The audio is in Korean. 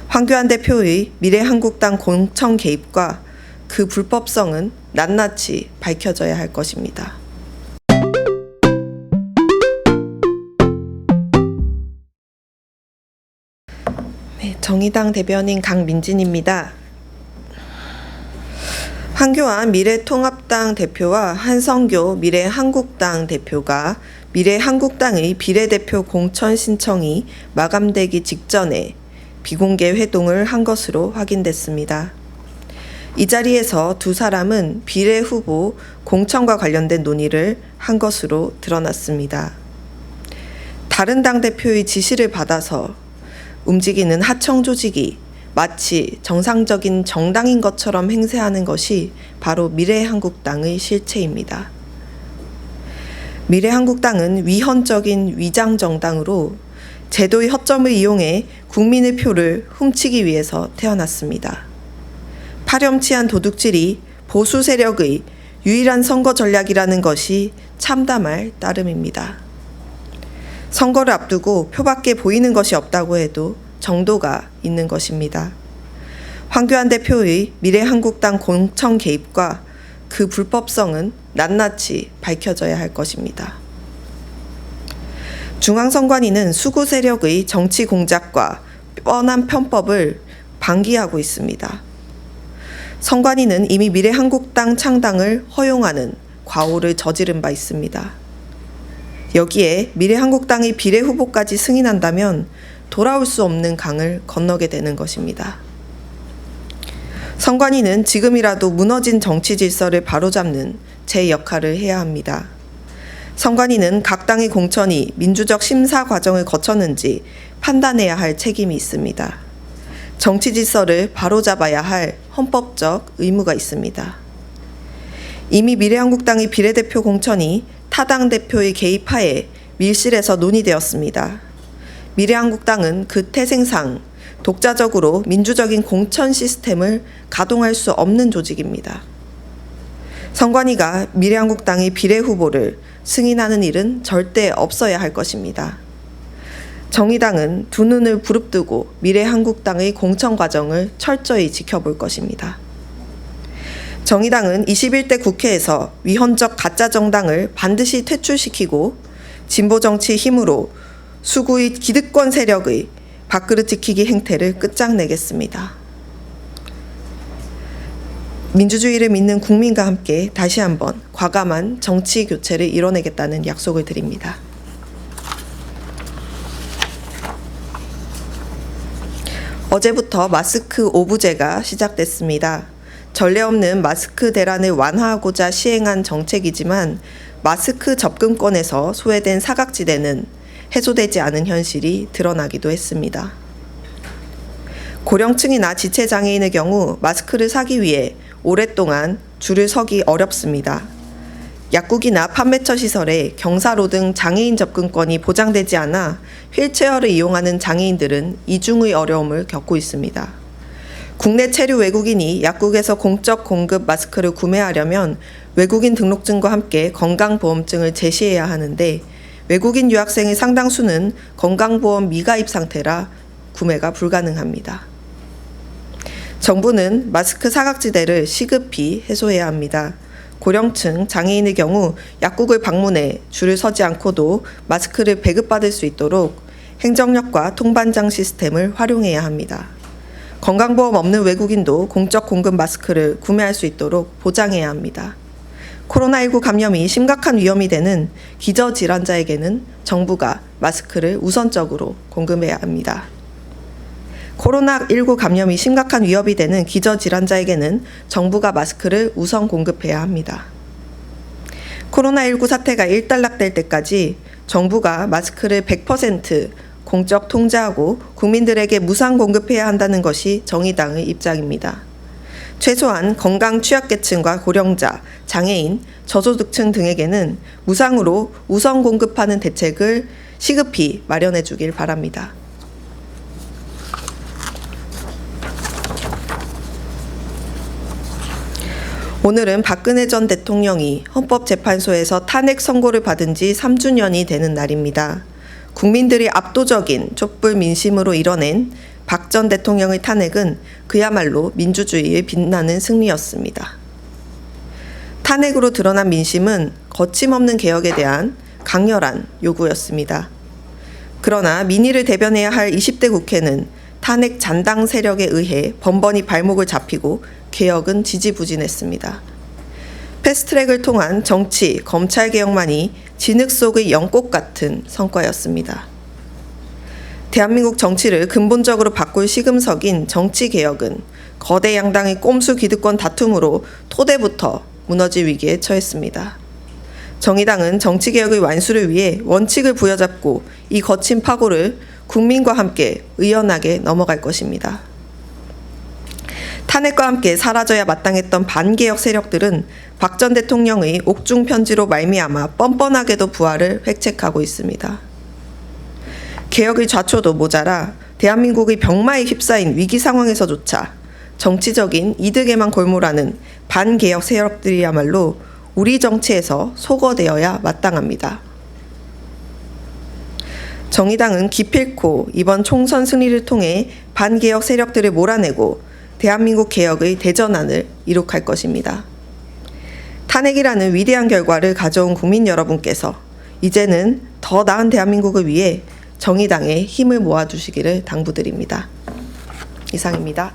황교안 대표의 미래한국당 공천 개입과 그 불법성은 낱낱이 밝혀져야 할 것입니다. 네, 정의당 대변인 강민진입니다. 황교안 미래통합당 대표와 한성교 미래한국당 대표가 미래한국당의 비례대표 공천 신청이 마감되기 직전에 비공개 회동을 한 것으로 확인됐습니다. 이 자리에서 두 사람은 비례 후보 공천과 관련된 논의를 한 것으로 드러났습니다. 다른 당대표의 지시를 받아서 움직이는 하청 조직이 마치 정상적인 정당인 것처럼 행세하는 것이 바로 미래한국당의 실체입니다. 미래한국당은 위헌적인 위장정당으로 제도의 허점을 이용해 국민의 표를 훔치기 위해서 태어났습니다. 파렴치한 도둑질이 보수 세력의 유일한 선거 전략이라는 것이 참담할 따름입니다. 선거를 앞두고 표밖에 보이는 것이 없다고 해도 정도가 있는 것입니다. 황교안 대표의 미래한국당 공천 개입과 그 불법성은 낱낱이 밝혀져야 할 것입니다. 중앙선관위는 수구 세력의 정치 공작과 뻔한 편법을 방기하고 있습니다. 선관위는 이미 미래한국당 창당을 허용하는 과오를 저지른 바 있습니다. 여기에 미래한국당의 비례 후보까지 승인한다면 돌아올 수 없는 강을 건너게 되는 것입니다. 선관위는 지금이라도 무너진 정치 질서를 바로잡는 제 역할을 해야 합니다. 선관위는 각 당의 공천이 민주적 심사 과정을 거쳤는지 판단해야 할 책임이 있습니다. 정치 질서를 바로잡아야 할 헌법적 의무가 있습니다. 이미 미래한국당의 비례대표 공천이 타당 대표의 개입하에 밀실에서 논의되었습니다. 미래한국당은 그 태생상 독자적으로 민주적인 공천 시스템을 가동할 수 없는 조직입니다. 선관위가 미래한국당의 비례 후보를 승인하는 일은 절대 없어야 할 것입니다. 정의당은 두 눈을 부릅뜨고 미래한국당의 공천 과정을 철저히 지켜볼 것입니다. 정의당은 21대 국회에서 위헌적 가짜 정당을 반드시 퇴출시키고 진보 정치 힘으로 수구의 기득권 세력의 밥그릇 지키기 행태를 끝장내겠습니다. 민주주의를 믿는 국민과 함께 다시 한번 과감한 정치 교체를 이뤄내겠다는 약속을 드립니다. 어제부터 마스크 오부제가 시작됐습니다. 전례 없는 마스크 대란을 완화하고자 시행한 정책이지만 마스크 접근권에서 소외된 사각지대는 해소되지 않은 현실이 드러나기도 했습니다. 고령층이나 지체장애인의 경우 마스크를 사기 위해 오랫동안 줄을 서기 어렵습니다. 약국이나 판매처 시설에 경사로 등 장애인 접근권이 보장되지 않아 휠체어를 이용하는 장애인들은 이중의 어려움을 겪고 있습니다. 국내 체류 외국인이 약국에서 공적 공급 마스크를 구매하려면 외국인 등록증과 함께 건강보험증을 제시해야 하는데 외국인 유학생의 상당수는 건강보험 미가입 상태라 구매가 불가능합니다. 정부는 마스크 사각지대를 시급히 해소해야 합니다. 고령층, 장애인의 경우 약국을 방문해 줄을 서지 않고도 마스크를 배급받을 수 있도록 행정력과 통반장 시스템을 활용해야 합니다. 건강보험 없는 외국인도 공적 공급 마스크를 구매할 수 있도록 보장해야 합니다. 코로나19 감염이 심각한 위험이 되는 기저질환자에게는 정부가 마스크를 우선적으로 공급해야 합니다. 코로나19 감염이 심각한 위협이 되는 기저질환자에게는 정부가 마스크를 우선 공급해야 합니다. 코로나19 사태가 일단락될 때까지 정부가 마스크를 100% 공적 통제하고 국민들에게 무상 공급해야 한다는 것이 정의당의 입장입니다. 최소한 건강 취약계층과 고령자, 장애인, 저소득층 등에게는 무상으로 우선 공급하는 대책을 시급히 마련해 주길 바랍니다. 오늘은 박근혜 전 대통령이 헌법재판소에서 탄핵 선고를 받은 지 3주년이 되는 날입니다. 국민들이 압도적인 촛불 민심으로 이뤄낸 박 전 대통령의 탄핵은 그야말로 민주주의의 빛나는 승리였습니다. 탄핵으로 드러난 민심은 거침없는 개혁에 대한 강렬한 요구였습니다. 그러나 민의를 대변해야 할 20대 국회는 탄핵 잔당 세력에 의해 번번이 발목을 잡히고 개혁은 지지부진했습니다. 패스트트랙을 통한 정치, 검찰 개혁만이 진흙 속의 연꽃 같은 성과였습니다. 대한민국 정치를 근본적으로 바꿀 시금석인 정치개혁은 거대 양당의 꼼수 기득권 다툼으로 토대부터 무너질 위기에 처했습니다. 정의당은 정치개혁의 완수를 위해 원칙을 부여잡고 이 거친 파고를 국민과 함께 의연하게 넘어갈 것입니다. 탄핵과 함께 사라져야 마땅했던 반개혁 세력들은 박 전 대통령의 옥중 편지로 말미암아 뻔뻔하게도 부활을 획책하고 있습니다. 개혁의 좌초도 모자라 대한민국의 병마에 휩싸인 위기 상황에서조차 정치적인 이득에만 골몰하는 반개혁 세력들이야말로 우리 정치에서 소거되어야 마땅합니다. 정의당은 기필코 이번 총선 승리를 통해 반개혁 세력들을 몰아내고 대한민국 개혁의 대전환을 이룩할 것입니다. 탄핵이라는 위대한 결과를 가져온 국민 여러분께서 이제는 더 나은 대한민국을 위해 정의당에 힘을 모아주시기를 당부드립니다. 이상입니다.